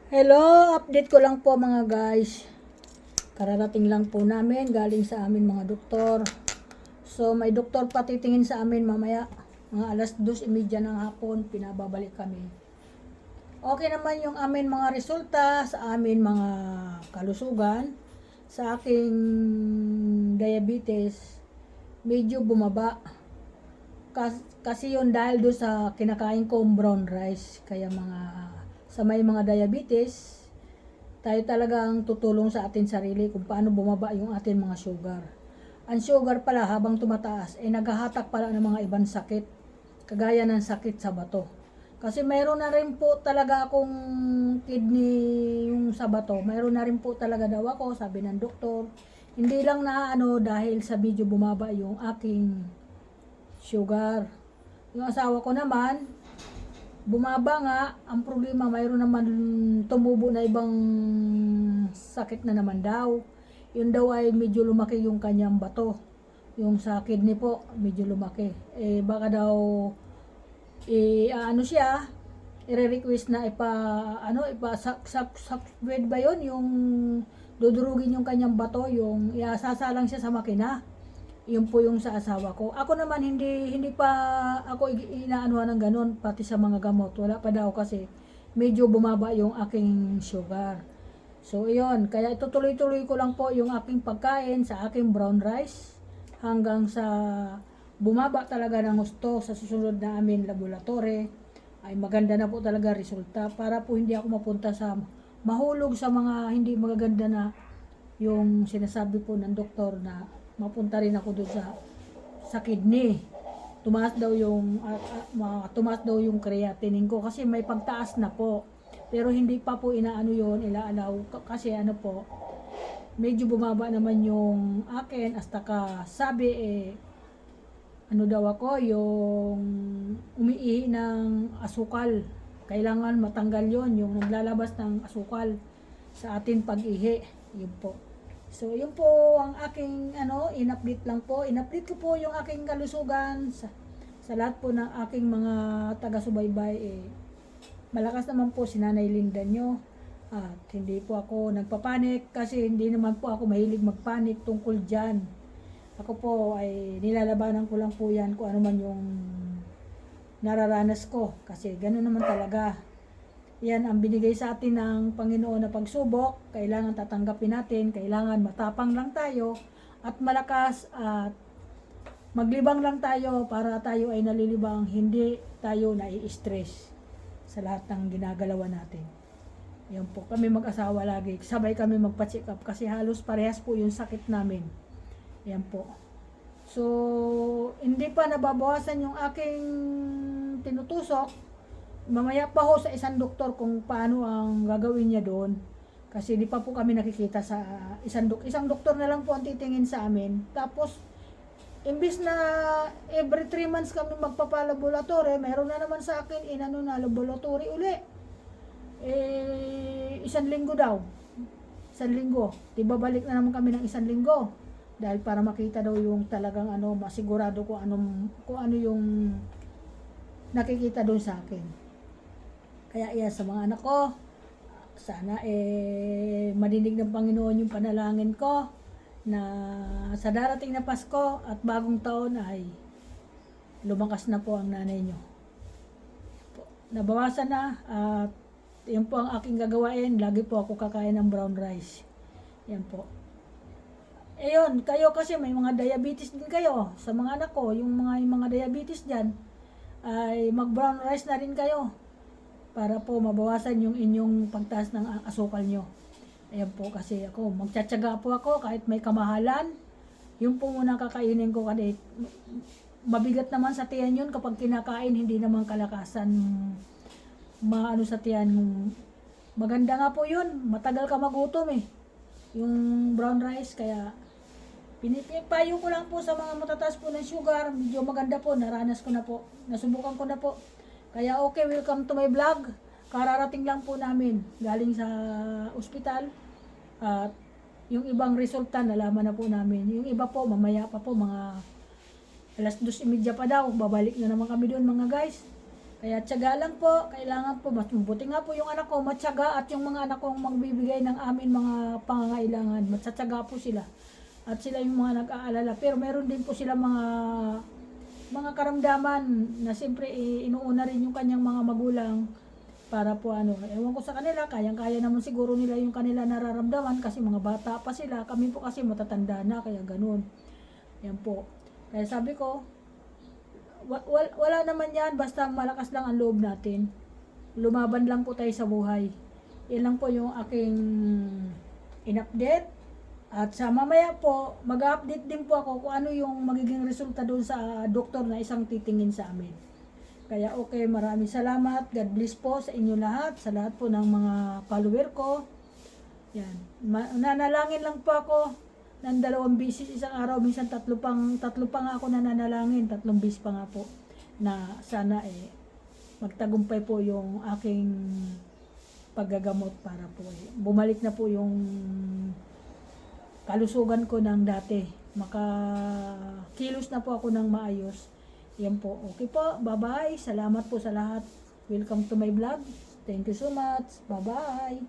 Hello, update ko lang po mga guys. Kararating lang po namin galing sa amin mga doktor. So may doktor pa titingin sa amin mamaya. Mga alas 2:30 ng hapon, pinababalik kami. Okay naman yung amin mga resulta sa amin mga kalusugan. Sa aking diabetes, medyo bumaba. Kasi yun dahil doon sa kinakain kong brown rice. Kaya sa may mga diabetes, tayo talagang tutulong sa atin sarili kung paano bumaba yung atin mga sugar. Ang sugar pala habang tumataas ay naghahatak pala ng mga ibang sakit, kagaya ng sakit sa bato. Kasi mayroon na rin po talaga akong kidney yung sa bato. Mayroon na rin po talaga daw ako, sabi ng doktor. Hindi lang na dahil sa medyo bumaba yung aking sugar. Yung asawa ko naman, bumaba nga, ang problema mayroon naman tumubo na ibang sakit na naman daw. Yun daw ay medyo lumaki yung kanyang bato. Yung sa kidney po, medyo lumaki. Baka daw siya, i-request na ipa ba yun, yung dudurugin yung kanyang bato, yung isasalang siya sa makina. Yun po yung sa asawa ko. Ako naman hindi pa ako inaanuhan ng ganun pati sa mga gamot. Wala pa daw kasi medyo bumaba yung aking sugar. So yun, kaya itutuloy-tuloy ko lang po yung aking pagkain sa aking brown rice hanggang sa bumaba talaga ng gusto sa susunod na amin laboratory. Ay maganda na po talaga resulta para po hindi ako mapunta sa mahulog sa mga hindi magaganda na yung sinasabi po ng doktor na mapunta rin ako doon sa kidney. Tumaas daw yung creatinine ko kasi may pagtaas na po. Pero hindi pa po inaano yon, ilaalaw kasi medyo bumaba naman yung akin hasta ka sabi daw ako yung umiihi ng asukal. Kailangan matanggal yon, yung naglalabas ng asukal sa atin pag-ihi. Yun po. So, yun po ang aking in-update lang po. In-update ko po yung aking kalusugan sa lahat po ng aking mga taga-subaybay. Malakas naman po si Nanay Linda nyo. At hindi po ako nagpapanik kasi hindi naman po ako mahilig magpanik tungkol dyan. Ako po ay nilalabanan ko lang po yan kung ano man yung nararanas ko. Kasi gano'n naman talaga. Yan ang binigay sa atin ng Panginoon na pagsubok. Kailangan tatanggapin natin. Kailangan matapang lang tayo at malakas at maglibang lang tayo para tayo ay nalilibang. Hindi tayo nai-stress sa lahat ng ginagalawan natin. Yan po. Kami mag-asawa lagi. Sabay kami magpa-check up kasi halos parehas po yung sakit namin. Yan po. So, hindi pa nababawasan yung aking tinutusok. Mamaya pa ho sa isang doktor kung paano ang gagawin niya doon. Kasi di pa po kami nakikita sa isang doktor na lang po ang titingin sa amin. Tapos, imbis na every 3 months kami magpapalaboratory, meron na naman sa akin na laboratory uli. 1 linggo daw. 1 linggo. Di babalik na naman kami ng 1 linggo. Dahil para makita daw yung talagang masigurado kung ano yung nakikita doon sa akin. Kaya sa mga anak ko, sana madinig ng Panginoon yung panalangin ko na sa darating na Pasko at bagong taon ay lumakas na po ang nanay nyo. Nabawasan na at yun po ang aking gagawain. Lagi po ako kakain ng brown rice. Yan po. Ayun, kayo kasi may mga diabetes din kayo. Sa mga anak ko, yung mga diabetes dyan, ay mag brown rice na rin kayo. Para po mabawasan yung inyong pagtaas ng asukal nyo. Ayan po kasi magtsatsaga po ako kahit may kamahalan. Yung po muna kakainin ko kasi mabigat naman sa tiyan yun kapag kinakain, hindi naman kalakasan sa tiyan. Maganda nga po yun, matagal ka magutom yung brown rice, kaya pinipayo ko lang po sa mga matataas po ng sugar, medyo maganda po, naranas ko na po, nasubukan ko na po. Kaya okay, welcome to my vlog. Kararating lang po namin galing sa ospital. At yung ibang resulta nalaman na po namin. Yung iba po mamaya pa po mga alas 2:30 pa daw. Babalik na naman kami doon mga guys. Kaya tiyaga lang po, kailangan po, mas mabuti nga po yung anak ko, matyaga at yung mga anak kong magbibigay ng amin mga pangangailangan, matsatsaga po sila. At sila yung mga nag-aalala. Pero meron din po sila mga karamdaman na siyempre inuuna rin yung kanyang mga magulang para po ano, ewan ko sa kanila, kayang-kaya naman siguro nila yung kanila nararamdaman kasi mga bata pa sila, kami po kasi matatanda na, kaya ganun. Yan po. Kaya sabi ko, wala naman yan, basta malakas lang ang loob natin. Lumaban lang po tayo sa buhay. Yan lang po yung aking in-update. At sa mamaya po, mag-update din po ako kung ano yung magiging resulta doon sa doktor na isang titingin sa amin. Kaya okay, maraming salamat. God bless po sa inyo lahat, sa lahat po ng mga follower ko. Yan. Nanalangin lang po ako ng 2 beses isang araw, minsan tatlo pa nga ako nananalangin, 3 beses pa nga po na sana magtagumpay po yung aking paggagamot para po bumalik na po yung kalusugan ko ng dati. Makakilos na po ako ng maayos. Yan po. Okay po. Bye-bye. Salamat po sa lahat. Welcome to my vlog. Thank you so much. Bye-bye.